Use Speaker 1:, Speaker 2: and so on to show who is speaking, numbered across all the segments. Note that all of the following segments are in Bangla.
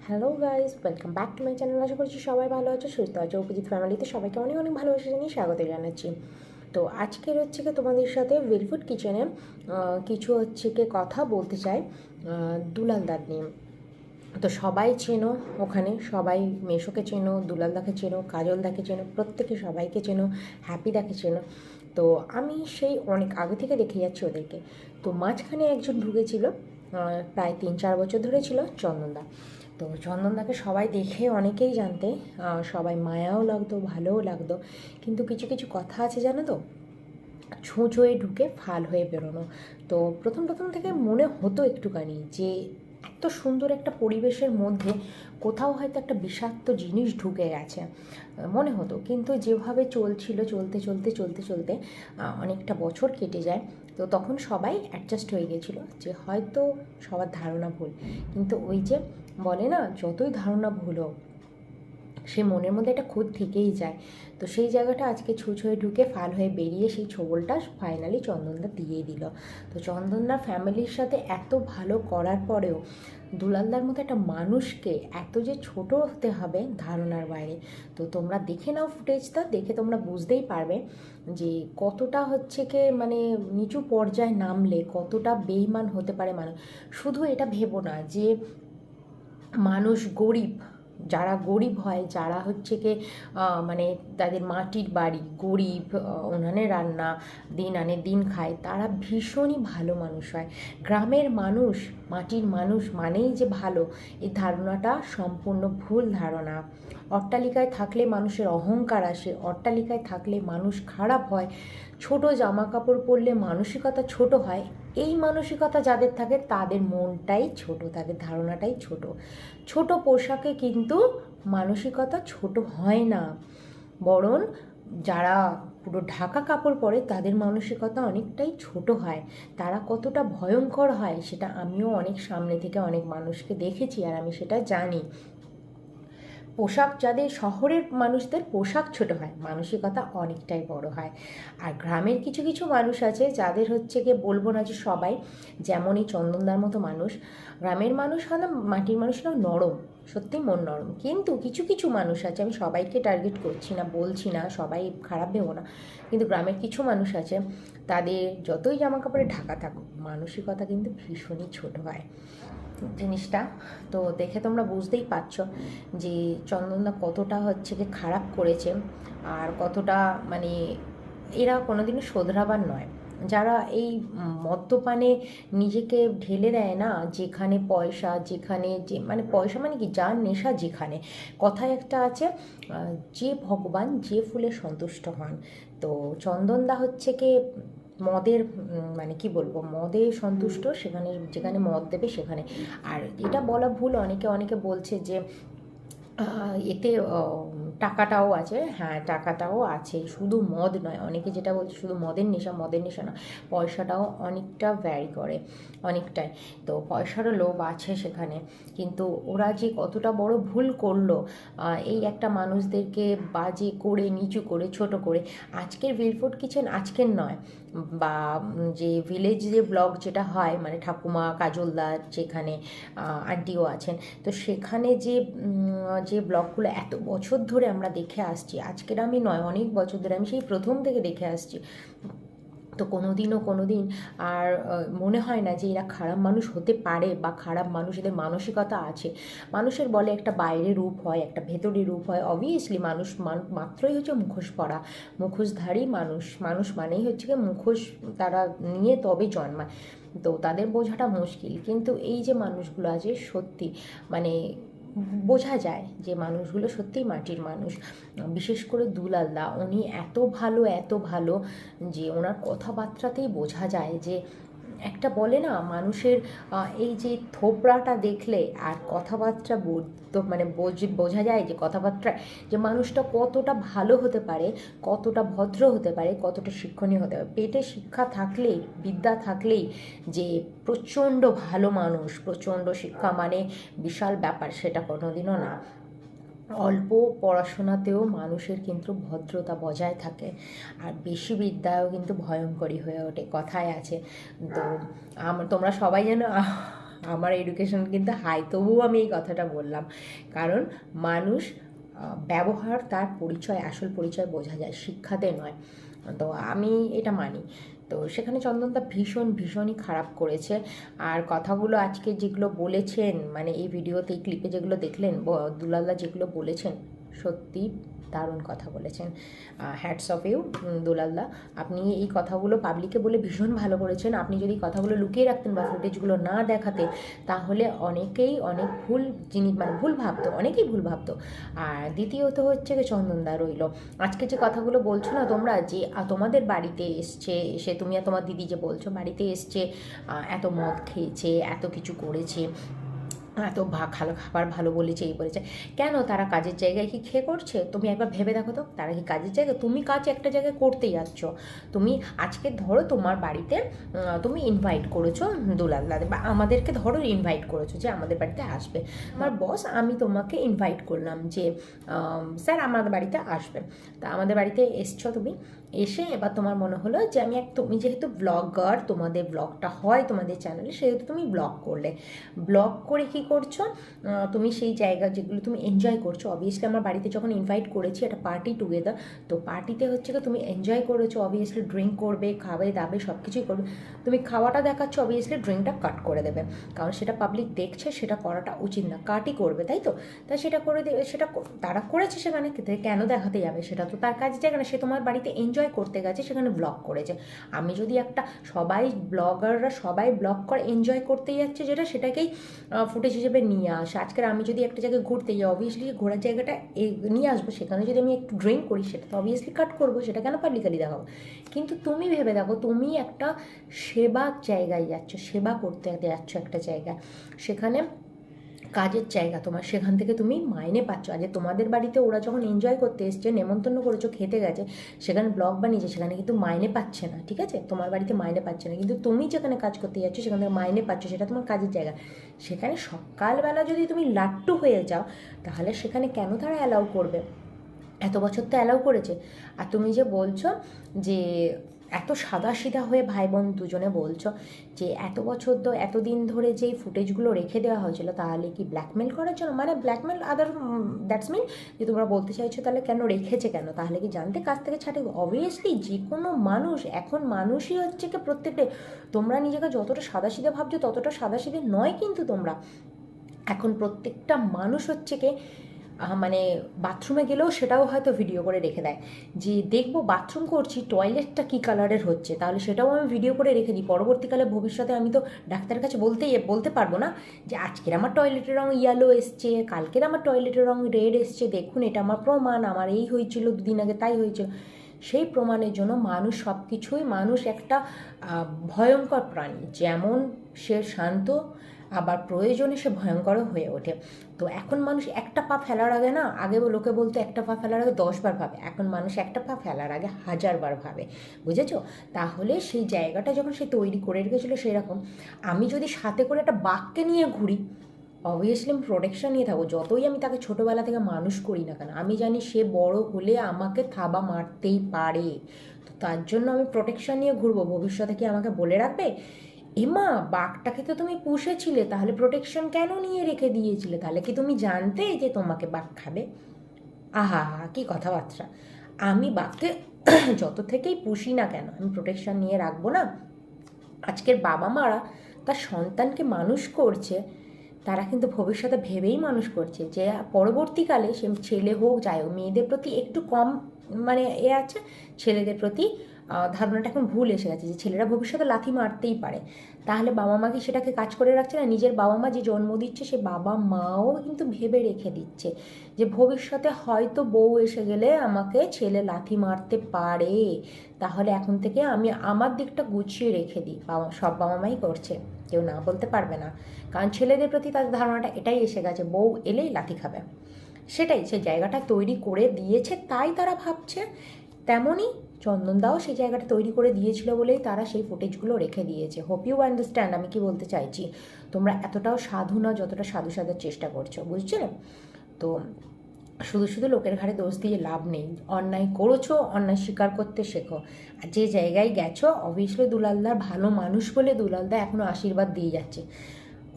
Speaker 1: Hello guys, welcome back to my channel. আশা করছি সবাই ভালো আছে, সুস্থ আছে। অভিজিৎ ফ্যামিলিতে সবাইকে অনেক অনেক ভালোবাসা জানিয়ে স্বাগত জানাচ্ছি। তো আজকের হচ্ছে কি তোমাদের সাথে উইলফুড কিচেনে কিছু হচ্ছে কি কথা বলতে চাই দুলালদার নিয়ে। তো সবাই চেনো ওখানে, সবাই মেশোকে চেনো, দুলালদাকে চেনো, কাজলদাকে চেনো, প্রত্যেকে সবাইকে চেনো, হ্যাপিদাকে চেনো। তো আমি সেই অনেক আগে থেকে দেখে যাচ্ছি ওদেরকে। তো মাঝখানে একজন ঢুকেছিল, প্রায় 3-4 বছর ধরে ছিল, চন্দনদা। তো চন্দনদাকে সবাই দেখে অনেকেই জানতে, সবাই মায়াও লাগতো, ভালোও লাগতো। কিন্তু কিছু কিছু কথা আছে জানো তো, ছুঁচ হয়ে ঢুকে ফাল হয়ে বেরোনো। তো প্রথম প্রথম থেকে মনে হতো একটুখানি যে এত সুন্দর একটা পরিবেশের মধ্যে কোথাও হয়তো একটা বিষাক্ত জিনিস ঢুকে গেছে মনে হতো। কিন্তু যেভাবে চলছিল, চলতে চলতে চলতে চলতে অনেকটা বছর কেটে যায়। তো তখন সবাই অ্যাডজাস্ট হয়ে গেছিলো যে হয়তো সবার ধারণা ভুল। কিন্তু ওই যে বলে না, যতই ধারণা ভুল হোক, সে মনের মধ্যে একটা খুঁত থেকেই যায়। তো সেই জায়গাটা আজকে ছুঁচ হয়ে ঢুকে ফাল হয়ে বেরিয়ে সেই ছোবলটা ফাইনালি চন্দনদা দিয়ে দিল। তো চন্দনদার ফ্যামিলির সাথে এত ভালো করার পরেও দুলালদার মতো একটা মানুষকে এত যে ছোট হতে হবে ধারণার বাইরে। তো তোমরা দেখে নাও ফুটেজটা, দেখে তোমরা বুঝতেই পারবে যে কতটা হচ্ছে কি মানে নিচু পর্যায়ে নামলে কতটা বেইমান হতে পারে মানুষ। শুধু এটা ভেবো না যে মানুষ গরিব, যারা গরিব হয়, যারা হচ্ছে কি মানে তাদের মাটির বাড়ি, গরিব, উনানে রান্না, দিন আনে দিন খায়, তারা ভীষণই ভালো মানুষ হয়। গ্রামের মানুষ, মাটির মানুষ মানেই যে ভালো, এই ধারণাটা সম্পূর্ণ ভুল ধারণা। অট্টালিকায় থাকলে মানুষের অহংকার আসে, অট্টালিকায় থাকলে মানুষ খারাপ হয়, ছোট জামা কাপড় পরলে মানসিকতা ছোট হয়। এই মানসিকতা যাদের থাকে তাদের মনটাই ছোট, তাদের ধারণাটাই ছোট। ছোট পোশাকে কিন্তু মানসিকতা ছোট হয় না, বরং যারা পুরো ঢাকা কাপড় পরে তাদের মানসিকতা অনেকটাই ছোট হয়। তারা কতটা ভয়ঙ্কর হয় সেটা আমিও অনেক সামনে থেকে অনেক মানুষকে দেখেছি, আর আমি সেটা জানি। পোশাক, যাদের শহরের মানুষদের পোশাক ছোট হয়, মানসিকতা অনেকটাই বড় হয়। আর গ্রামের কিছু কিছু মানুষ আছে যাদের হচ্ছে গিয়ে, বলবো না যে সবাই, যেমন এই চন্দনদার মতো মানুষ। গ্রামের মানুষ হয় না, মাটির মানুষরাও নরম, সত্যি মন নরম। কিন্তু কিছু কিছু মানুষ আছে, আমি সবাইকে টার্গেট করছি না, বলছি না, সবাই খারাপ ভেবো না, কিন্তু গ্রামের কিছু মানুষ আছে, তাদের যতই জামা কাপড়ে ঢাকা থাকুক মানসিকতা কিন্তু ভীষণই ছোট হয় জিনিসটা। তো দেখে তোমরা বুঝতেই পারছো যে চন্দনদা কতটা হচ্ছে কি খারাপ করেছে, আর কতটা মানে এরা কোনোদিনও শোধরাবার নয়। যারা এই মদ্যপানে নিজেকে ঢেলে দেয় না, যেখানে পয়সা, যেখানে যে মানে পয়সা মানে কি, যার নেশা যেখানে, কথায় একটা আছে, যে ভগবান যে ফুলে সন্তুষ্ট হন। তো চন্দনদা হচ্ছে কি মদের মানে কি বলবো, মদে সন্তুষ্ট, সেখানে যেখানে মদ দেবে সেখানে। আর এটা বলা ভুল, অনেকে অনেকে বলছে যে এতে টাকাটাও আছে। হ্যাঁ, টাকাটাও আছে, শুধু মদ নয়। অনেকে যেটা বলছে শুধু মদের নেশা, মদের নেশা না, পয়সাটাও অনেকটা ভ্যারি করে, অনেকটাই। তো পয়সারও লোভ আছে সেখানে। কিন্তু ওরা যে কতটা বড় ভুল করলো, এই একটা মানুষদেরকে বাজে করে, নিচু করে, ছোট করে। আজকের উইলফুড কিচেন আজকের নয়, বা যে ভিলেজ যে ব্লগ যেটা হয়, মানে ঠাকুমা, কাজলদার যেখানে আন্টিও আছেন, তো সেখানে যে যে ব্লগগুলো এত বছর ধরে আমরা দেখে আসছি, আজকের আমি নয়, অনেক বছর ধরে, আমি সেই প্রথম থেকে দেখে আসছি। তো কোনো দিন আর মনে হয় না যে এরা খারাপ মানুষ হতে পারে, বা খারাপ মানুষ, এদের মানসিকতা আছে। মানুষের বলে একটা বাইরের রূপ হয়, একটা ভেতরের রূপ হয়। অবভিয়াসলি মানুষ মাত্রই হচ্ছে মুখোশ পরা, মুখোশধারী মানুষ। মানুষ মানেই হচ্ছে কি মুখোশ তারা নিয়ে তবে জন্মায়। তো তাদের বোঝাটা মুশকিল। কিন্তু এই যে মানুষগুলো আছে সত্যি মানে বোঝা যায় যে মানুষগুলো সত্যিই মাটির মানুষ। বিশেষ করে দুলালদা, উনি এত ভালো যে ওনার কথাবার্তাতেই বোঝা যায় যে একটা বলে না মানুষের এই যে থোবড়াটা দেখলে আর কথাবার্তা তো মানে বোঝা যায় যে কথাবার্তা যে মানুষটা কতটা ভালো হতে পারে, কতটা ভদ্র হতে পারে, কতটা শিক্ষণীয় হতে পারে। পেটে শিক্ষা থাকলেই, বিদ্যা থাকলেই যে প্রচণ্ড ভালো মানুষ, প্রচণ্ড শিক্ষা মানে বিশাল ব্যাপার, সেটা কোনোদিনও না। অল্প পড়াশোনাতেও মানুষের কিন্তু ভদ্রতা বজায় থাকে, আর বেশি বিদ্যায়ও কিন্তু ভয়ঙ্করী হয়ে ওঠে, কথায় আছে। তো তোমরা সবাই যেন আমার এডুকেশন কিন্তু হাই, তবুও আমি এই কথাটা বললাম, কারণ মানুষ ব্যবহার, তার পরিচয়, আসল পরিচয় বোঝা যায়, শিক্ষাতে নয়। তো আমি এটা মানি। তো সেখানে চন্দনদা ভীষণই খারাপ করেছে। আর কথাগুলো আজকে যেগুলো বলেছেন, মানে এই ভিডিওতে, এই ক্লিপে যেগুলো দেখলেন, দুলালদা যেগুলো বলেছেন, সত্যি দারুণ কথা বলেছেন। হ্যাটস অফ ইউ দুলালদা, আপনি এই কথাগুলো পাবলিকে বলে ভীষণ ভালো করেছেন। আপনি যদি কথাগুলো লুকিয়ে রাখতেন বা ফুটেজগুলো না দেখাতে, তাহলে অনেকেই অনেক ভুল জিনিস, মানে ভুল ভাবতো, অনেকেই ভুল ভাবতো। আর দ্বিতীয়ত হচ্ছে যে চন্দনদা রইল, আজকে যে কথাগুলো বলছো না তোমরা, যে তোমাদের বাড়িতে এসছে, এসে তুমি আর তোমার দিদি যে বলছো বাড়িতে এসছে, এত মদ খেয়েছে, এত কিছু করেছে, এত খাবার ভালো বলেছে, এই বলেছে, কেন তারা কাজের জায়গায় কি খেয়ে করছে? তুমি একবার ভেবে দেখো তো, তারা কি কাজের জায়গায়, তুমি কাজ একটা জায়গায় করতেই যাচ্ছ, তুমি আজকে ধরো তোমার বাড়িতে তুমি ইনভাইট করেছো দুলালদা, বা আমাদেরকে ধরো ইনভাইট করেছো যে আমাদের বাড়িতে আসবে, আমার বস, আমি তোমাকে ইনভাইট করলাম যে স্যার আমাদের বাড়িতে আসবে, তা আমাদের বাড়িতে এসছো তুমি, এসে এবার তোমার মনে হলো যে তুমি যেহেতু ব্লগার, তোমাদের ব্লগটা হয় তোমাদের চ্যানেলে, সেহেতু তুমি ব্লগ করলে, ব্লগ করে কি করছো, তুমি সেই জায়গা যেগুলো তুমি এনজয় করছো, অবভিয়াসলি আমার বাড়িতে যখন ইনভাইট করেছি একটা পার্টি টুগেদার, তো পার্টিতে হচ্ছে কি তুমি এনজয় করেছো, অবভিয়াসলি ড্রিঙ্ক করবে, খাবে দাবে, সব কিছুই করবে, তুমি খাওয়াটা দেখাচ্ছ, অবভিয়াসলি ড্রিঙ্কটা কাট করে দেবে, কারণ সেটা পাবলিক দেখছে, সেটা করাটা উচিত না, কাটই করবে, তাই তো? তাই সেটা করে দেবে, সেটা তারা করেছে, সেখানে কেন দেখাতে যাবে, সেটা তো তার কাজের জায়গা না, সে তোমার বাড়িতে এনজয় করতে গেছে, সেখানে ব্লগ করেছে। আমি যদি একটা, সবাই ব্লগাররা সবাই ব্লগ করে এনজয় করতে যাচ্ছে যেটা, সেটাকেই ফুটেজ হিসেবে নিয়ে আসে। আজকের আমি যদি একটা জায়গায় ঘুরতে যাই, অবভিয়াসলি ঘোরার জায়গাটা নিয়ে আসবো, সেখানে যদি আমি একটু ড্রিঙ্ক করি, সেটা তো অবভিয়াসলি কাট করবো, সেটা কেন পাবলিকালি দেখাবো? কিন্তু তুমি ভেবে দেখো, তুমি একটা সেবার জায়গায় যাচ্ছ, সেবা করতে যাচ্ছ একটা জায়গায়, সেখানে কাজের জায়গা তোমার, সেখান থেকে তুমি মাইনে পাচ্ছ। আজ তোমাদের বাড়িতে ওরা যখন এনজয় করতে এসছে, নেমন্তন্ন করেছো, খেতে গেছে, সেখানে ব্লগ বানিয়েছে, সেখানে কিন্তু মাইনে পাচ্ছে না, ঠিক আছে? তোমার বাড়িতে মাইনে পাচ্ছে না, কিন্তু তুমি যেখানে কাজ করতে যাচ্ছ সেখান থেকে মাইনে পাচ্ছ, সেটা তোমার কাজের জায়গা। সেখানে সকালবেলা যদি তুমি লাট্টু হয়ে যাও, তাহলে সেখানে কেন তারা অ্যালাউ করবে? এত বছর তো অ্যালাউ করেছে। আর তুমি যে বলছো যে এত সাদাসিধা হয়ে ভাই বোন দুজনে বলছো যে এত বছর তো, এতদিন ধরে যেই ফুটেজগুলো রেখে দেওয়া হয়েছিল, তাহলে কি ব্ল্যাকমেল করার জন্য, মানে ব্ল্যাকমেল আদার, দ্যাটস মিন যে তোমরা বলতে চাইছো তাহলে কেন রেখেছে, কেন তাহলে কি জানতে কাছ থেকে ছাটে? অবভিয়াসলি যে কোনো মানুষ, এখন মানুষই হচ্ছে কি প্রত্যেকটা, তোমরা নিজেকে যতটা সাদাসিধে ভাবছো ততটা সাদাসিধে নয়, কিন্তু তোমরা এখন প্রত্যেকটা মানুষ হচ্ছে কি মানে বাথরুমে গেলেও সেটাও হয়তো ভিডিও করে রেখে দেয়, যে দেখবো বাথরুম করছি, টয়লেটটা কী কালারের হচ্ছে, তাহলে সেটাও আমি ভিডিও করে রেখে দিই, পরবর্তীকালে ভবিষ্যতে আমি তো ডাক্তারের কাছে বলতে পারবো না যে আজকের আমার টয়লেটের রঙ ইয়েলো এসছে, কালকের আমার টয়লেটের রঙ রেড এসছে, দেখুন এটা আমার প্রমাণ, আমার এই হয়েছিল দুদিন আগে, তাই হয়েছিল। সেই প্রমাণের জন্য মানুষ সব কিছুই, মানুষ একটা ভয়ঙ্কর প্রাণী, যেমন সে শান্ত, আবার প্রয়োজনে সে ভয়ঙ্করও হয়ে ওঠে। তো এখন মানুষ একটা পা ফেলার আগে না, আগে লোকে বলতো একটা পা ফেলার আগে 10 বার ভাবে, এখন মানুষ একটা পা ফেলার আগে 1000 বার ভাবে, বুঝেছো? তাহলে সেই জায়গাটা যখন সে তৈরি করে রেখেছিলো, সেরকম আমি যদি সাথে করে একটা বাঘকে নিয়ে ঘুরি, অবভিয়াসলি আমি প্রোটেকশন নিয়ে থাকবো, যতই আমি তাকে ছোটোবেলা থেকে মানুষ করি না কেন, আমি জানি সে বড় হলে আমাকে থাবা মারতেই পারে, তো তার জন্য আমি প্রোটেকশন নিয়ে ঘুরবো। ভবিষ্যতে কি আমাকে বলে রাখবে, এমা বাঘটাকে তো তুমি পুষেছিলে, তাহলে প্রোটেকশন কেন নিয়ে রেখে দিয়েছিলে, তাহলে কি তুমি জানতে যে তোমাকে বাঘ খাবে? আহা হা, কি কথাবার্তা! আমি বাঘকে যত থেকেই পুষি না কেন, আমি প্রোটেকশন নিয়ে রাখবো না? আজকের বাবা মারা তার সন্তানকে মানুষ করছে, তারা কিন্তু ভবিষ্যতে ভেবেই মানুষ করছে যে পরবর্তীকালে সে ছেলে হোক যাই হোক, মেয়েদের প্রতি একটু কম মানে আছে, ছেলেদের প্রতি ধারণাটা এখন ভুল এসে গেছে যে ছেলেরা ভবিষ্যতে লাথি মারতেই পারে। তাহলে বাবা মা কি সেটাকে কাজ করে রাখছে না? নিজের বাবা মা যে জন্ম দিচ্ছে সে বাবা মাও কিন্তু ভেবে রেখে দিচ্ছে যে ভবিষ্যতে হয়তো বউ এসে গেলে আমাকে ছেলে লাথি মারতে পারে, তাহলে এখন থেকে আমি আমার দিকটা গুছিয়ে রেখে দিই। সব বাবা মাই করছে, কেউ না বলতে পারবে না, কারণ ছেলেদের প্রতি তাদের ধারণাটা এটাই এসে গেছে বউ এলেই লাথি খাবে। সেটাই সেই জায়গাটা তৈরি করে দিয়েছে, তাই তারা ভাবছে। তেমনই চন্দনদাও সেই জায়গাটা তৈরি করে দিয়েছিল বলেই তারা সেই ফুটেজগুলো রেখে দিয়েছে। হোপ ইউ আন্ডারস্ট্যান্ড আমি কি বলতে চাইছি। তোমরা এতটাও সাধু না যতটা সাধু সাজার চেষ্টা করছো, বুঝছিলে? তো শুধু শুধু লোকের ঘাড়ে দোষ দিয়ে লাভ নেই। অন্যায় করেছো, অন্যায় স্বীকার করতে শেখো। আর যে জায়গায় গেছো অবভিয়াসলি দুলালদার ভালো মানুষ বলে দুলালদা এখনও আশীর্বাদ দিয়ে যাচ্ছে।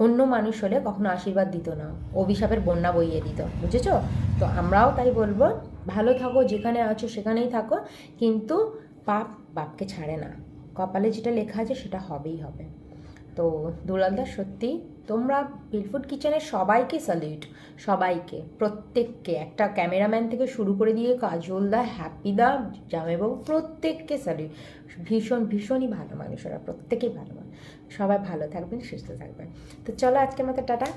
Speaker 1: অন্য মানুষ হলে কখনো আশীর্বাদ দিত না, অভিশাপের বন্যা বইয়ে দিত, বুঝেছো? তো আমরাও তাই বলবো, ভালো থাকো, যেখানে আছো সেখানেই থাকো, কিন্তু পাপ বাপকে ছাড়ে না। কপালে যেটা লেখা আছে সেটা হবেই হবে। তো দুলালদা সত্যি তোমরা বিলফুড কিচেনের সবাইকে স্যালিউট, সবাইকে, প্রত্যেককে, একটা ক্যামেরাম্যান থেকে শুরু করে দিয়ে কাজলদা, হ্যাপিদা, জামাইবাবু, প্রত্যেককে স্যালিউট। ভীষণই ভালো মানুষ ওরা, প্রত্যেকেই ভালো মানুষ। সবাই ভালো থাকবেন, সুস্থ থাকবেন। তো চলো আজকের মতো টাটা।